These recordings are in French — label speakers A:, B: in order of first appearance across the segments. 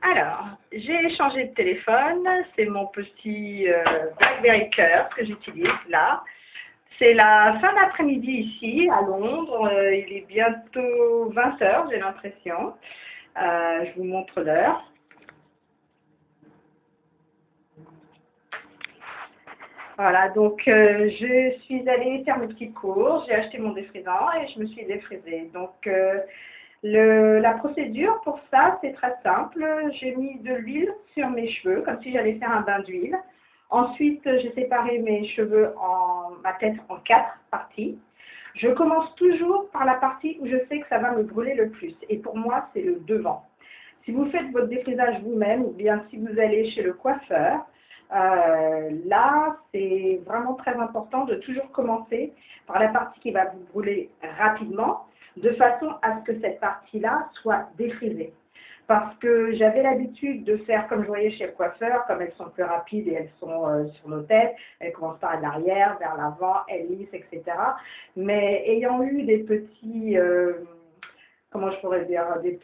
A: Alors, j'ai changé de téléphone. C'est mon petit BlackBerry Curve que j'utilise là. C'est la fin d'après-midi ici à Londres. Il est bientôt 20 h, j'ai l'impression. Je vous montre l'heure. Voilà, donc je suis allée faire mes petites courses, j'ai acheté mon défrisant et je me suis défrisée. Donc la procédure pour ça, c'est très simple. J'ai mis de l'huile sur mes cheveux, comme si j'allais faire un bain d'huile. Ensuite, j'ai séparé mes cheveux, ma tête en 4 parties. Je commence toujours par la partie où je sais que ça va me brûler le plus. Et pour moi, c'est le devant. Si vous faites votre défrisage vous-même, ou bien si vous allez chez le coiffeur, là, c'est vraiment très important de toujours commencer par la partie qui va vous brûler rapidement, de façon à ce que cette partie-là soit défrisée. Parce que j'avais l'habitude de faire comme je voyais chez le coiffeur, comme elles sont plus rapides et elles sont sur nos têtes, elles commencent par l'arrière, vers l'avant, elles lissent, etc. Mais ayant eu des petits, comment je pourrais dire, des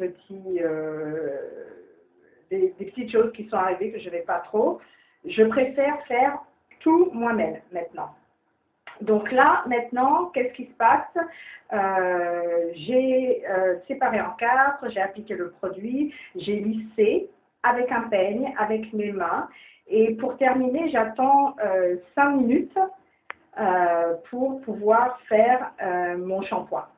A: petites choses qui sont arrivées que je ne vais pas trop, je préfère faire tout moi-même maintenant. Donc là, maintenant, qu'est-ce qui se passe? J'ai séparé en 4, j'ai appliqué le produit, j'ai lissé avec un peigne, avec mes mains. Et pour terminer, j'attends 5 minutes pour pouvoir faire mon shampoing.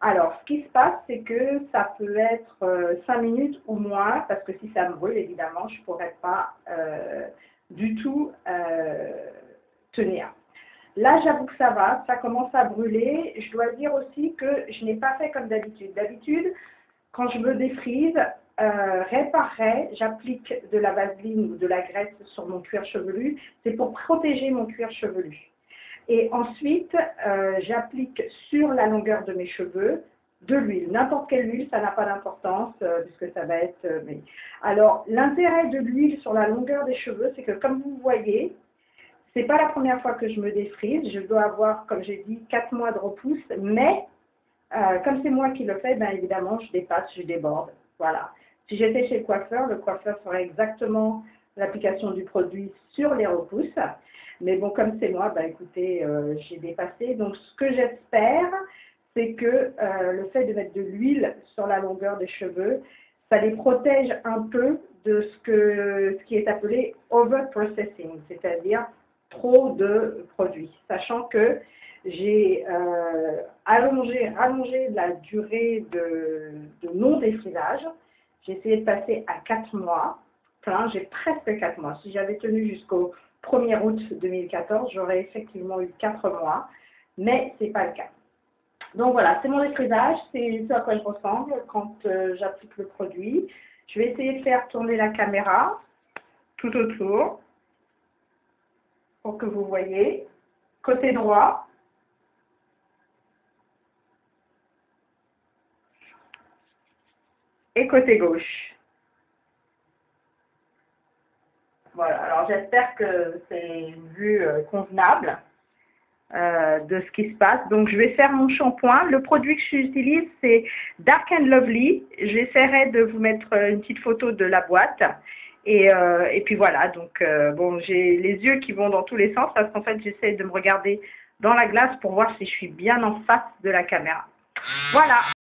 A: Alors, ce qui se passe, c'est que ça peut être 5 minutes ou moins, parce que si ça me brûle, évidemment, je ne pourrais pas du tout tenir. Là, j'avoue que ça commence à brûler. Je dois dire aussi que je n'ai pas fait comme d'habitude. D'habitude, quand je me défrise, raie par raie, j'applique de la vaseline ou de la graisse sur mon cuir chevelu. C'est pour protéger mon cuir chevelu. Et ensuite, j'applique sur la longueur de mes cheveux de l'huile. N'importe quelle huile, ça n'a pas d'importance, puisque ça va être... Alors, l'intérêt de l'huile sur la longueur des cheveux, c'est que comme vous voyez, c'est pas la première fois que je me défrise. Je dois avoir, comme j'ai dit, 4 mois de repousse. Mais, comme c'est moi qui le fais, bien évidemment, je dépasse, je déborde. Voilà. Si j'étais chez le coiffeur ferait exactement l'application du produit sur les repousses. Mais bon, comme c'est moi, bah écoutez, j'ai dépassé. Donc, ce que j'espère, c'est que le fait de mettre de l'huile sur la longueur des cheveux, ça les protège un peu de ce qui est appelé overprocessing, c'est-à-dire trop de produits. Sachant que j'ai rallongé la durée de non-défrisage. J'ai essayé de passer à 4 mois. Enfin, j'ai presque 4 mois. Si j'avais tenu jusqu'au 1er août 2014, j'aurais effectivement eu 4 mois, mais ce n'est pas le cas. Donc voilà, c'est mon défrisage, c'est ce à quoi je ressemble quand j'applique le produit. Je vais essayer de faire tourner la caméra tout autour pour que vous voyez. Côté droit. Et côté gauche. Voilà, alors j'espère que c'est une vue convenable de ce qui se passe. Donc je vais faire mon shampoing. Le produit que j'utilise, c'est Dark and Lovely. J'essaierai de vous mettre une petite photo de la boîte. Et puis voilà, donc bon, j'ai les yeux qui vont dans tous les sens parce qu'en fait j'essaie de me regarder dans la glace pour voir si je suis bien en face de la caméra. Voilà.